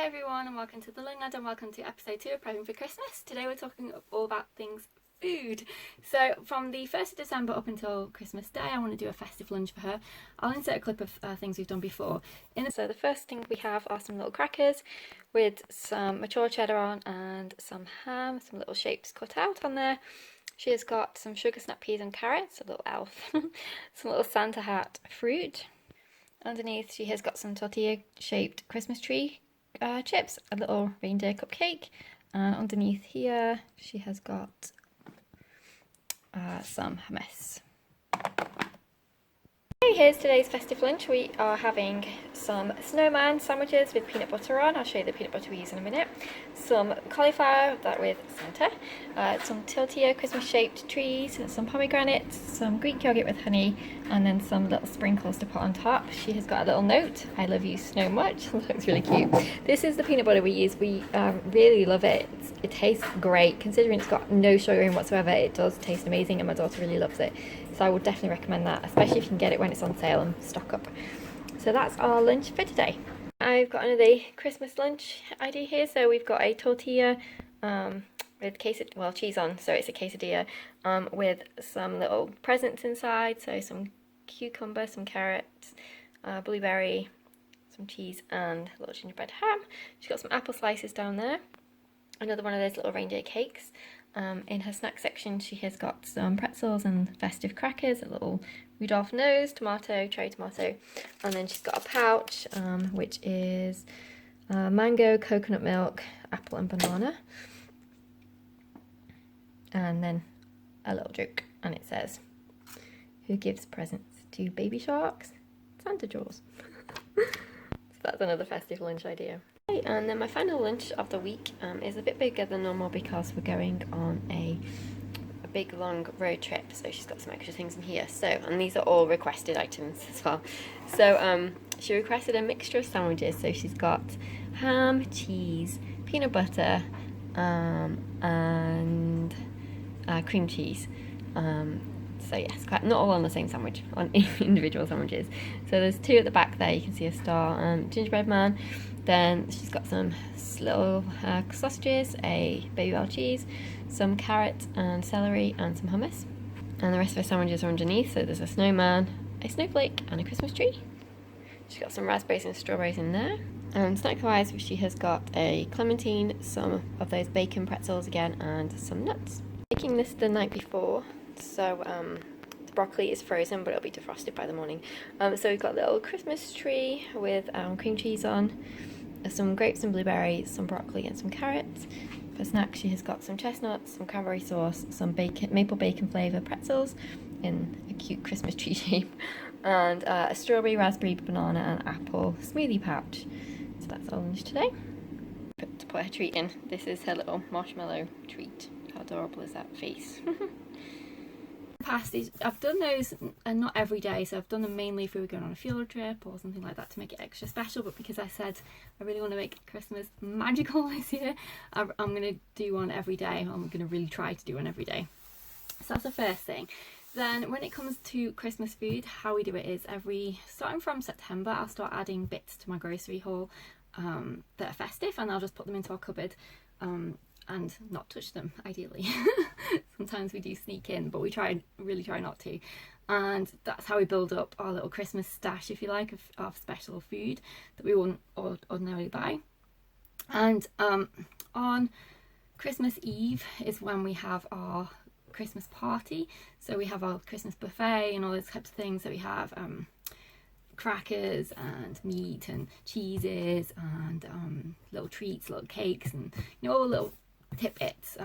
Hi everyone and welcome to The Learning Ladder and welcome to episode 2 of Prepping for Christmas. Today we're talking all about things food. So from the 1st of December up until Christmas Day I want to do a festive lunch for her. I'll insert a clip of things we've done before. So the first thing we have are some little crackers with some mature cheddar on and some ham, some little shapes cut out on there. She has got some sugar snap peas and carrots, a little elf, some little Santa hat fruit. Underneath she has got some tortilla shaped Christmas tree chips, a little reindeer cupcake, and underneath here she has got some hummus. Okay, here's today's festive lunch. We are having some snowman sandwiches with peanut butter on. I'll show you the peanut butter we use in a minute. Some cauliflower, that with Santa, some tortilla Christmas shaped trees, some pomegranates, some Greek yogurt with honey, and then some little sprinkles to put on top. She has got a little note, "I love you so much." Looks really cute. This is the peanut butter we use. We really love it. It tastes great. Considering it's got no sugar in whatsoever, it does taste amazing and my daughter really loves it. So I would definitely recommend that, especially if you can get it when it's on sale and stock up. So that's our lunch for today. I've got another Christmas lunch idea here. So we've got a tortilla with cheese on, so it's a quesadilla with some little presents inside. So some cucumber, some carrots, blueberry, some cheese and a little gingerbread ham. She's got some apple slices down there. Another one of those little reindeer cakes. In her snack section she has got some pretzels and festive crackers, a little Rudolph nose, tomato, cherry tomato, and then she's got a pouch which is mango, coconut milk, apple and banana, and then a little joke, and it says, "Who gives presents to baby sharks? Santa Jaws." So that's another festive lunch idea. And then my final lunch of the week is a bit bigger than normal because we're going on a big long road trip, so she's got some extra things in here. So, and these are all requested items as well. So she requested a mixture of sandwiches, so she's got ham, cheese, peanut butter and cream cheese. So yes, not all on the same sandwich, on individual sandwiches. So there's two at the back there, you can see a star, gingerbread man. Then she's got some little sausages, a Babybel cheese, some carrot and celery, and some hummus. And the rest of her sandwiches are underneath, so there's a snowman, a snowflake, and a Christmas tree. She's got some raspberries and strawberries in there. And snack-wise, she has got a clementine, some of those bacon pretzels again, and some nuts. Making this the night before, so the broccoli is frozen, but it'll be defrosted by the morning. So we've got a little Christmas tree with cream cheese on, some grapes and blueberries, some broccoli and some carrots. For snacks she has got some chestnuts, some cranberry sauce, some maple bacon flavour pretzels in a cute Christmas tree shape, and a strawberry, raspberry, banana and apple smoothie pouch. So that's our lunch today. To put her treat in, this is her little marshmallow treat. How adorable is that face? Pasties, I've done those, and not every day, so I've done them mainly if we were going on a field trip or something like that to make it extra special. But because I said I really want to make Christmas magical this year, I'm going to do one every day. I'm going to really try to do one every day. So that's the first thing. Then when it comes to Christmas food, how we do it is starting from September, I'll start adding bits to my grocery haul that are festive, and I'll just put them into our cupboard and not touch them, ideally. Sometimes we do sneak in, but we really try not to. And that's how we build up our little Christmas stash, if you like, of special food that we wouldn't ordinarily buy. And on Christmas Eve is when we have our Christmas party. So we have our Christmas buffet and all those types of things. So we have crackers and meat and cheeses and little treats, little cakes, and all the little tidbits,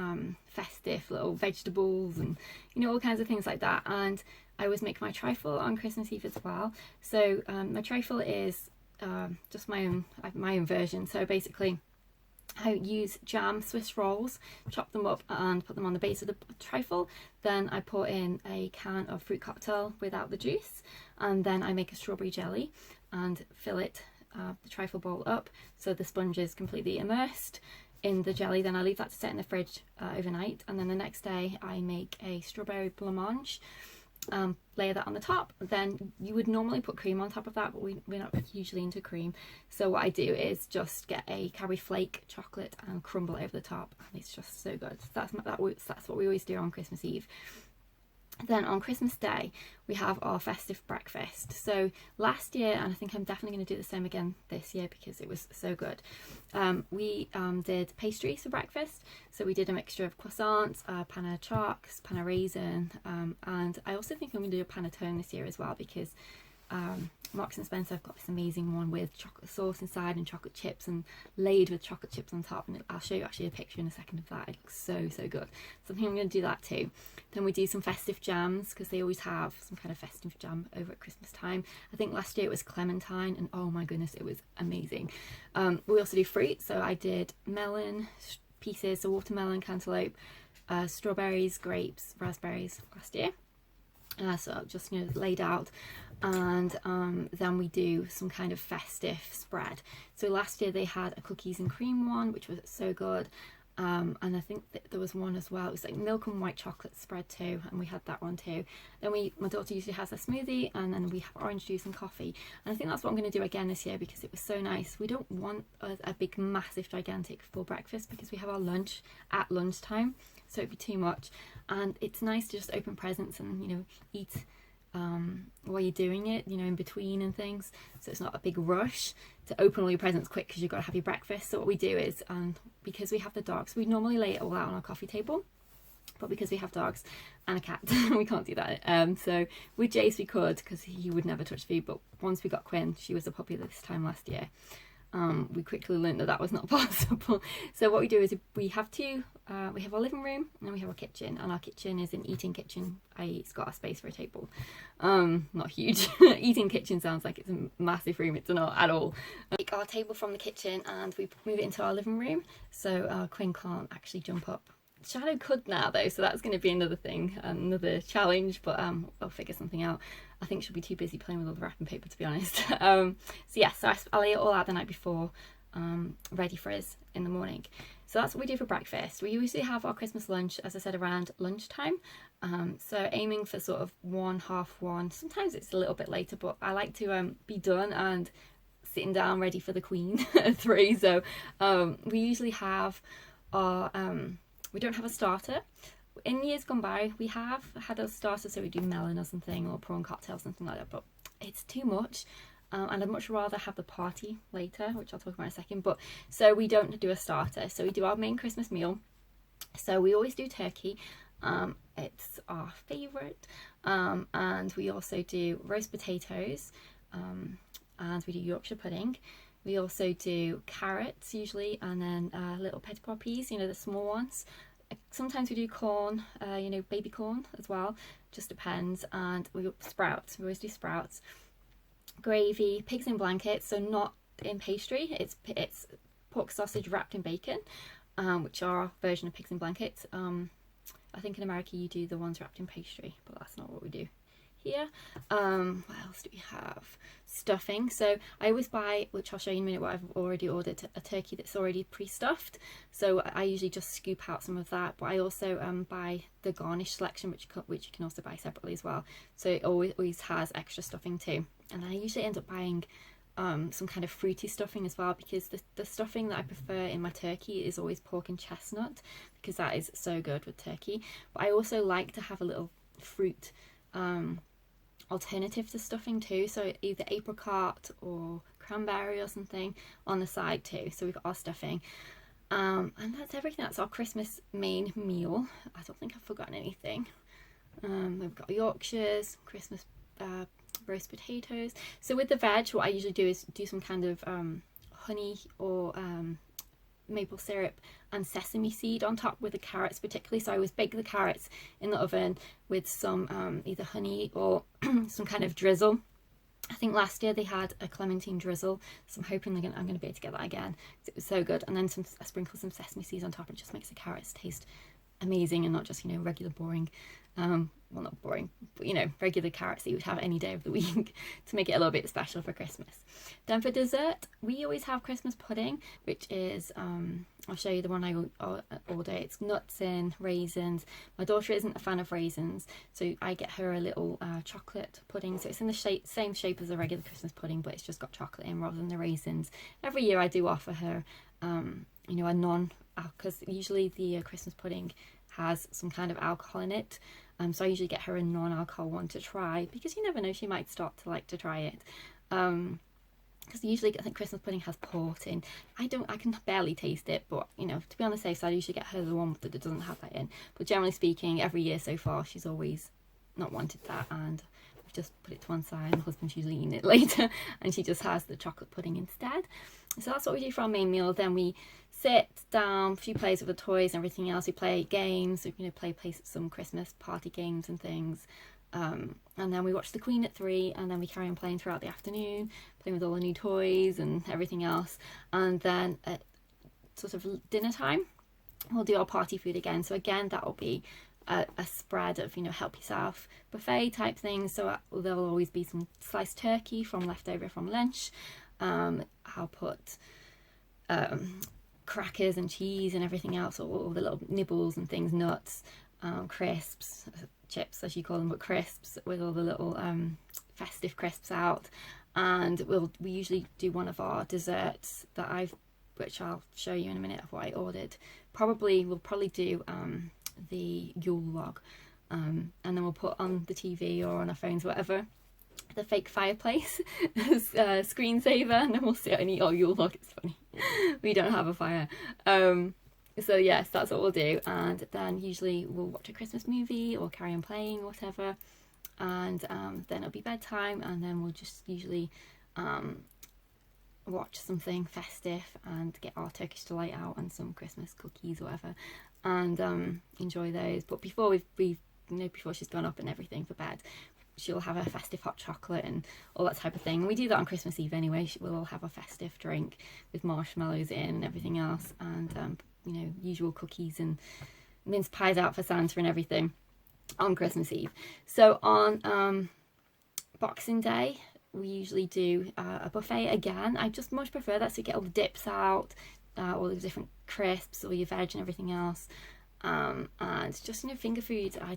festive little vegetables, and all kinds of things like that. And I always make my trifle on Christmas Eve as well. So my trifle is just my own version. So basically I use jam Swiss rolls, chop them up and put them on the base of the trifle. Then I put in a can of fruit cocktail without the juice, and then I make a strawberry jelly and fill it, the trifle bowl up, so the sponge is completely immersed in the jelly. Then I leave that to set in the fridge overnight, and then the next day I make a strawberry blancmange layer that on the top. Then you would normally put cream on top of that, but we're not hugely into cream. So what I do is just get a Cadbury flake chocolate and crumble it over the top, and it's just so good. That's what we always do on Christmas Eve. Then on Christmas Day, we have our festive breakfast. So last year, and I think I'm definitely going to do the same again this year because it was so good, we did pastries for breakfast. So we did a mixture of croissants, pan au chocs, pan au raisin, and I also think I'm going to do a panettone this year as well, because Marks and Spencer have got this amazing one with chocolate sauce inside and chocolate chips and laid with chocolate chips on top, and I'll show you actually a picture in a second of that. It looks so good, so I think I'm going to do that too. Then we do some festive jams, because they always have some kind of festive jam over at Christmas time. I think last year it was clementine, and oh my goodness, it was amazing. We also do fruit, so I did melon pieces, so watermelon, cantaloupe, strawberries, grapes, raspberries last year. So just, you know, laid out. And then we do some kind of festive spread. So last year they had a cookies and cream one, which was so good. And I think that there was one as well. It was like milk and white chocolate spread too, and we had that one too. Then my daughter usually has a smoothie, and then we have orange juice and coffee. And I think that's what I'm going to do again this year, because it was so nice. We don't want a big, massive, gigantic full breakfast, because we have our lunch at lunchtime, so it'd be too much. And it's nice to just open presents and, you know, eat while you're doing it, you know, in between and things, so it's not a big rush to open all your presents quick because you've got to have your breakfast. So what we do is, because we have the dogs, we normally lay it all out on our coffee table, but because we have dogs and a cat, we can't do that. So with Jace we could, because he would never touch food, but once we got Quinn, she was a puppy this time last year, we quickly learned that was not possible. So what we do is we have our living room and we have our kitchen, and our kitchen is an eating kitchen, i.e. it's got a space for a table, not huge. Eating kitchen sounds like it's a massive room, it's not at all. Take our table from the kitchen and we move it into our living room, so Quinn can't actually jump up. Shadow could now though, so that's going to be another thing, another challenge, but I'll figure something out. I think she'll be too busy playing with all the wrapping paper, to be honest. So yeah, so I lay it all out the night before, ready for us in the morning. So that's what we do for breakfast. We usually have our Christmas lunch, as I said, around lunchtime, so aiming for sort of 1:30. Sometimes it's a little bit later, but I like to be done and sitting down ready for the Queen at 3. So we usually have our we don't have a starter. In years gone by, we have had a starter, so we do melon or something, or prawn cocktail, something like that, but it's too much. And I'd much rather have the party later, which I'll talk about in a second. But so we don't do a starter, so we do our main Christmas meal. So we always do turkey, it's our favourite, and we also do roast potatoes, and we do Yorkshire pudding. We also do carrots usually, and then little petit pois peas, you know, the small ones. Sometimes we do corn, you know, baby corn as well, just depends. And we got sprouts, we always do sprouts. Gravy, pigs in blankets, so not in pastry, it's pork sausage wrapped in bacon, which are our version of pigs in blankets. I think in America you do the ones wrapped in pastry, but that's not what we do here. What else do we have? Stuffing. So I always buy, which I'll show you in a minute, what I've already ordered, a turkey that's already pre-stuffed. So I usually just scoop out some of that, but I also buy the garnish selection, which you can also buy separately as well. So it always has extra stuffing too. And I usually end up buying some kind of fruity stuffing as well, because the stuffing that I prefer in my turkey is always pork and chestnut, because that is so good with turkey. But I also like to have a little fruit alternative to stuffing too, so either apricot or cranberry or something on the side too. So we've got our stuffing, and that's everything. That's our Christmas main meal. I don't think I've forgotten anything. We've got Yorkshires, Christmas roast potatoes. So with the veg, what I usually do is do some kind of honey or maple syrup and sesame seed on top with the carrots particularly. So I always bake the carrots in the oven with some either honey or some kind of drizzle. I think last year they had a clementine drizzle, so I'm hoping I'm going to be able to get that again, because it was so good. And then I sprinkle some sesame seeds on top, and it just makes the carrots taste amazing and not just, you know, regular boring Well, not boring, but you know, regular carrots that you would have any day of the week to make it a little bit special for Christmas. Then for dessert, we always have Christmas pudding, which is I'll show you the one I order. It's nuts in, raisins. My daughter isn't a fan of raisins, so I get her a little chocolate pudding. So it's in the same shape as a regular Christmas pudding, but it's just got chocolate in rather than the raisins. Every year I do offer her, you know, a because usually the Christmas pudding has some kind of alcohol in it. So I usually get her a non-alcohol one to try, because you never know, she might start to like to try it. Because usually I think Christmas pudding has port in. I can barely taste it, but you know, to be on the safe side, I usually get her the one that doesn't have that in. But generally speaking, every year so far, she's always not wanted that, and I've just put it to one side. My husband's usually eating it later, and she just has the chocolate pudding instead. So that's what we do for our main meal. Then we sit down, a few plays with the toys and everything else. We play games, you know, play some Christmas party games and things. And then we watch the Queen at 3, and then we carry on playing throughout the afternoon, playing with all the new toys and everything else. And then at sort of dinner time, we'll do our party food again. So again, that'll be a spread of, you know, help yourself buffet type things. So there'll always be some sliced turkey from leftover from lunch. I'll put crackers and cheese and everything else, all the little nibbles and things, nuts, crisps, chips as you call them, but crisps with all the little festive crisps out. And we usually do one of our desserts which I'll show you in a minute of what I ordered. We'll probably do the Yule log, and then we'll put on the TV or on our phones, whatever, the fake fireplace as screensaver, and then we'll sit and eat our Yule log. It's funny, we don't have a fire. So yes, that's what we'll do. And then usually we'll watch a Christmas movie or carry on playing, whatever, and then it'll be bedtime, and then we'll just usually watch something festive and get our Turkish delight out and some Christmas cookies or whatever, and enjoy those. But before before she's gone up and everything for bed, she'll have a festive hot chocolate and all that type of thing. And we do that on Christmas Eve anyway. We'll all have a festive drink with marshmallows in and everything else, and you know, usual cookies and mince pies out for Santa and everything on Christmas Eve. So on Boxing Day, we usually do a buffet again. I just much prefer that, so you get all the dips out, all the different crisps, all your veg and everything else. And just, you know, finger food. I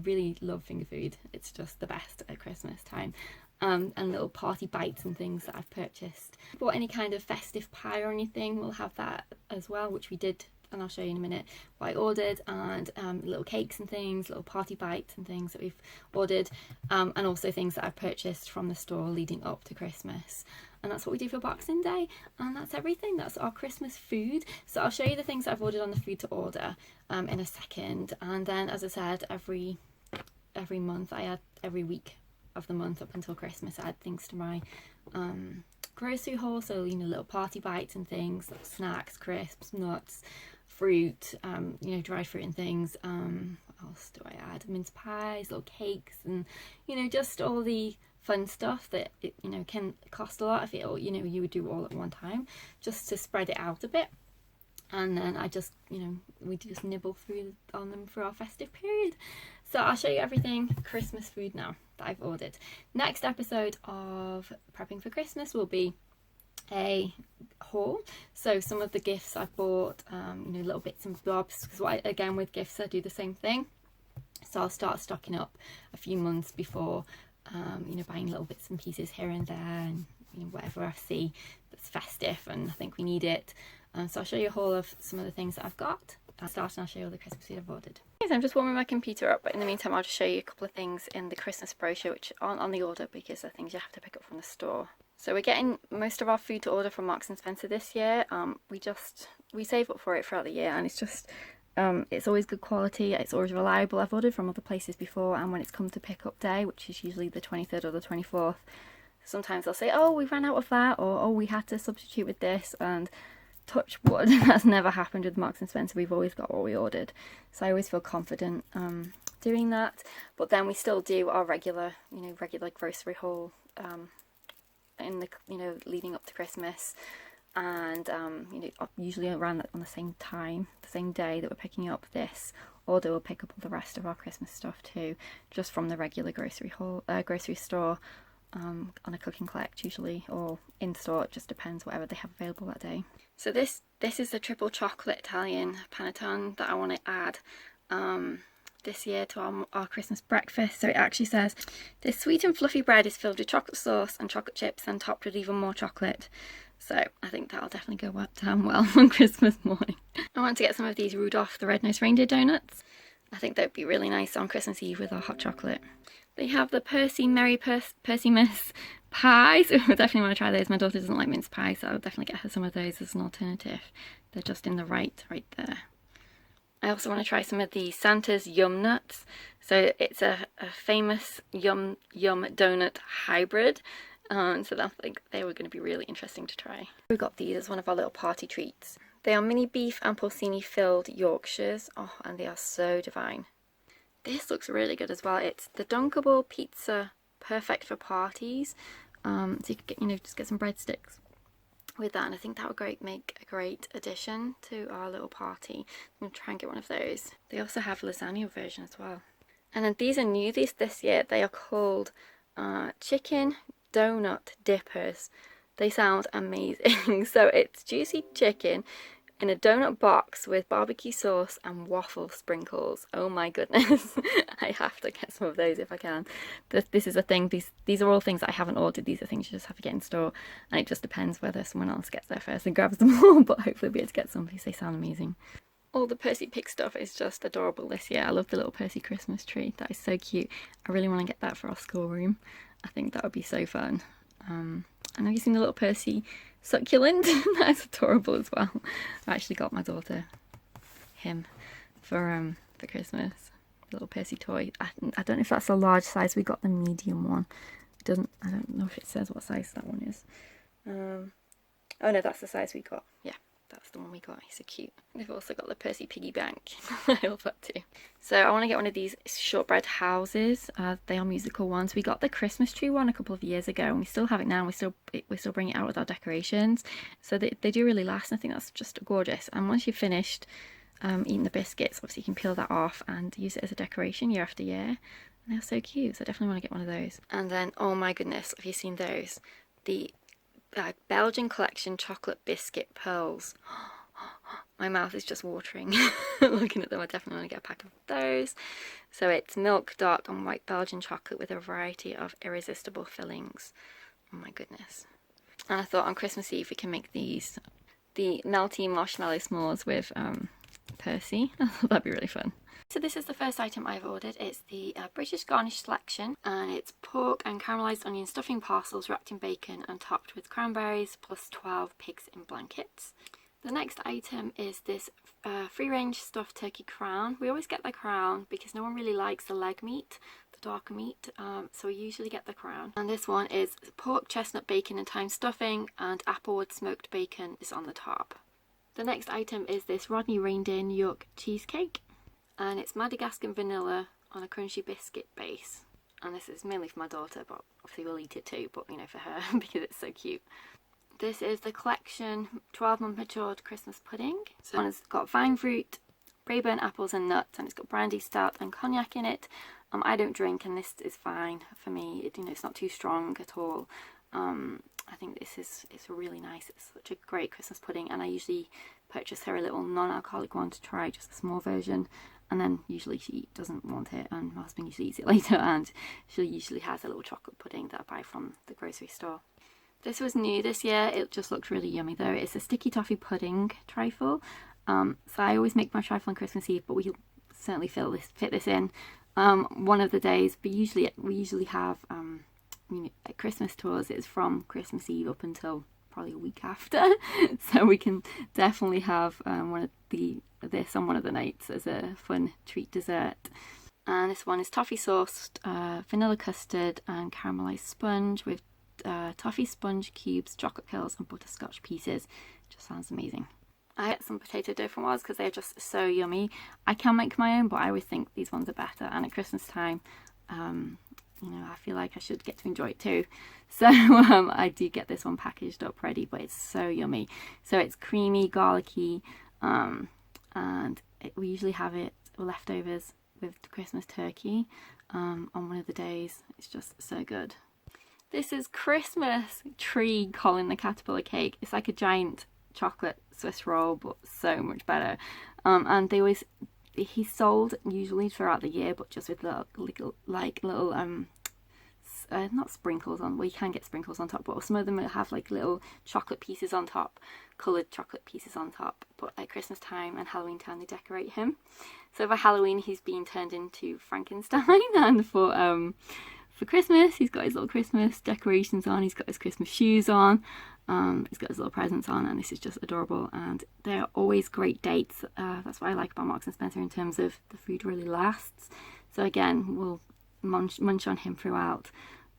really love finger food. It's just the best at Christmas time. And little party bites and things that I've purchased. If you bought any kind of festive pie or anything, we'll have that as well, which we did, and I'll show you in a minute what I ordered. And little cakes and things, little party bites and things that we've ordered, and also things that I've purchased from the store leading up to Christmas. And that's what we do for Boxing Day, and that's everything. That's our Christmas food. So I'll show you the things that I've ordered on the food to order in a second. And then, as I said, every month, I add every week of the month up until Christmas, I add things to my grocery haul. So, you know, little party bites and things, like snacks, crisps, nuts, fruit, you know, dried fruit and things. What else do I add? Mince pies, little cakes, and, you know, just all the fun stuff that you know, can cost a lot if you would do all at one time, just to spread it out a bit. And then I just, you know, we just nibble through on them for our festive period. So I'll show you everything Christmas food now that I've ordered. Next episode of Prepping for Christmas will be a haul. So some of the gifts I've bought, you know, little bits and bobs, because again with gifts I do the same thing. So I'll start stocking up a few months before, you know, buying little bits and pieces here and there, and you know, whatever I see that's festive and I think we need it. So I'll show you a haul of some of the things that I've got. I'll start and I'll show you all the Christmas food I've ordered. Okay, so I'm just warming my computer up, but in the meantime I'll just show you a couple of things in the Christmas brochure which aren't on the order because they're things you have to pick up from the store. So we're getting most of our food to order from Marks and Spencer this year. We save up for it throughout the year, and it's just it's always good quality, it's always reliable. I've ordered from other places before, and when it's come to pick up day, which is usually the 23rd or the 24th, sometimes they'll say, oh, we ran out of that, or oh, we had to substitute with this, and touch wood, that's never happened with Marks and Spencer. We've always got what we ordered, so I always feel confident doing that. But then we still do our regular grocery haul in the, you know, leading up to Christmas, and you know, usually around on the same time, the same day that we're picking up this or they will pick up all the rest of our Christmas stuff too, just from the regular grocery store, on a click and collect usually, or in store. It just depends, whatever they have available that day. So this is the triple chocolate Italian panettone that I want to add this year to our Christmas breakfast. So it actually says, this sweet and fluffy bread is filled with chocolate sauce and chocolate chips and topped with even more chocolate. So I think that'll definitely go down well on Christmas morning. I want to get some of these Rudolph the Red-Nosed Reindeer donuts. I think they'd be really nice on Christmas Eve with our hot chocolate. They have the Percy-Miss pies. I definitely want to try those. My daughter doesn't like mince pies, so I'll definitely get her some of those as an alternative. They're just in the right there. I also want to try some of the Santa's Yum Nuts. So it's a famous yum donut hybrid. So I think they were going to be really interesting to try. We got these as one of our little party treats. They are mini beef and porcini filled Yorkshires. Oh, and they are so divine. This looks really good as well. It's the dunkable pizza, perfect for parties. So you could get, just get some breadsticks with that, and I think that would make a great addition to our little party. I'm going to try and get one of those. They also have a lasagna version as well. And then these are new this year. They are called chicken donut dippers. They sound amazing. So it's juicy chicken in a donut box with barbecue sauce and waffle sprinkles. Oh my goodness. I have to get some of those if I can. This is a thing. These are all things that I haven't ordered. These are things you just have to get in store, and it just depends whether someone else gets there first and grabs them all, but hopefully we'll be able to get some because they sound amazing. All the Percy Pig stuff is just adorable this year. I love the little Percy Christmas tree. That is so cute. I really want to get that for our schoolroom. I think that would be so fun. And have you seen the little Percy succulent? That's adorable as well. I actually got my daughter him for Christmas. The little Percy toy. I don't know if that's a large size. We got the medium one. I don't know if it says what size that one is. Oh no, that's the size we got. Yeah, that's the one we got. He's so cute. They've also got the Percy piggy bank. I love that too. So I want to get one of these shortbread houses. They are musical ones. We got the Christmas tree one a couple of years ago, and we still have it now. And we still bring it out with our decorations. So they do really last. And I think that's just gorgeous. And once you've finished eating the biscuits, obviously you can peel that off and use it as a decoration year after year. And they're so cute. So I definitely want to get one of those. And then, oh my goodness, have you seen those? The Belgian collection chocolate biscuit pearls. My mouth is just watering looking at them. I definitely want to get a pack of those. So it's milk, dark and white Belgian chocolate with a variety of irresistible fillings. Oh my goodness. And I thought on Christmas Eve we can make these, the melty marshmallow s'mores with Percy. I thought that'd be really fun. So this is the first item I've ordered. It's the British Garnish selection, and it's pork and caramelised onion stuffing parcels wrapped in bacon and topped with cranberries plus 12 pigs in blankets. The next item is this free-range stuffed turkey crown. We always get the crown because no one really likes the leg meat, the darker meat, so we usually get the crown. And this one is pork, chestnut, bacon and thyme stuffing, and applewood smoked bacon is on the top. The next item is this Rodney Reindeer New York cheesecake, and it's Madagascar vanilla on a crunchy biscuit base. And this is mainly for my daughter, but obviously we'll eat it too, but for her because it's so cute. This is the collection 12-month matured Christmas pudding. So it's got vine fruit, Braeburn apples and nuts, and it's got brandy, stout and cognac in it. I don't drink, and this is fine for me. It's not too strong at all. I think it's really nice. It's such a great Christmas pudding, and I usually purchase her a little non-alcoholic one to try, just a small version. And then usually she doesn't want it, and my husband usually eats it later, and she usually has a little chocolate pudding that I buy from the grocery store. This was new this year. It just looks really yummy though. It's a sticky toffee pudding trifle. So I always make my trifle on Christmas Eve, but we certainly fit this in one of the days. But usually we usually have at Christmas tours. It's from Christmas Eve up until probably a week after, so we can definitely have this on one of the nights as a fun treat dessert. And this one is toffee sauced vanilla custard and caramelized sponge with toffee sponge cubes, chocolate curls and butterscotch pieces. Just sounds amazing. I get some potato dough from Oz because they're just so yummy. I can make my own, but I always think these ones are better, and at Christmas time I feel like I should get to enjoy it too. So I do get this one packaged up ready, but it's so yummy. So it's creamy, garlicky, and we usually have it leftovers with the Christmas turkey on one of the days. It's just so good. This is Christmas tree Colin the Caterpillar cake. It's like a giant chocolate Swiss roll, but so much better. And he's sold usually throughout the year, but just with little not sprinkles on, well, you can get sprinkles on top, but some of them will have like little chocolate pieces on top, coloured chocolate pieces on top. But at Christmas time and Halloween time they decorate him. So for Halloween he's been turned into Frankenstein, and for Christmas he's got his little Christmas decorations on, he's got his Christmas shoes on, he's got his little presents on, and this is just adorable. And they're always great dates. That's what I like about Marks and Spencer in terms of the food really lasts. So again, we'll munch on him throughout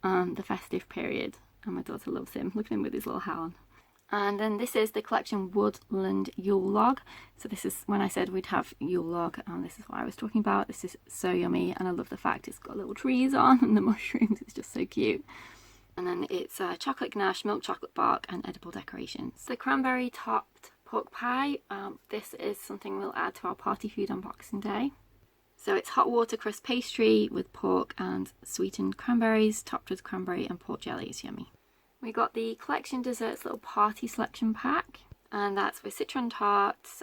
the festive period, and my daughter loves him. Look at him with his little hat on. And then this is the collection Woodland Yule Log. So this is when I said we'd have Yule Log, and this is what I was talking about. This is so yummy, and I love the fact it's got little trees on and the mushrooms. It's just so cute. And then it's chocolate ganache, milk chocolate bark, and edible decorations. The cranberry topped pork pie. This is something we'll add to our party food on Boxing Day. So it's hot water crust pastry with pork and sweetened cranberries, topped with cranberry and pork jelly. It's yummy. We got the collection desserts little party selection pack, and that's with citron tarts,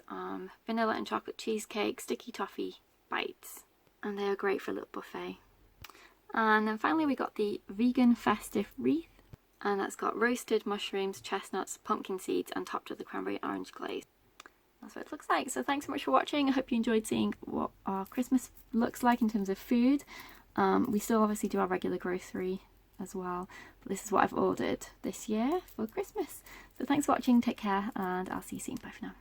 vanilla and chocolate cheesecake, sticky toffee bites, and they are great for a little buffet. And then finally we got the vegan festive wreath, and that's got roasted mushrooms, chestnuts, pumpkin seeds, and topped with the cranberry orange glaze. That's what it looks like. So thanks so much for watching. I hope you enjoyed seeing what our Christmas looks like in terms of food. We still obviously do our regular grocery as well, but this is what I've ordered this year for Christmas. So thanks for watching, take care, and I'll see you soon. Bye for now.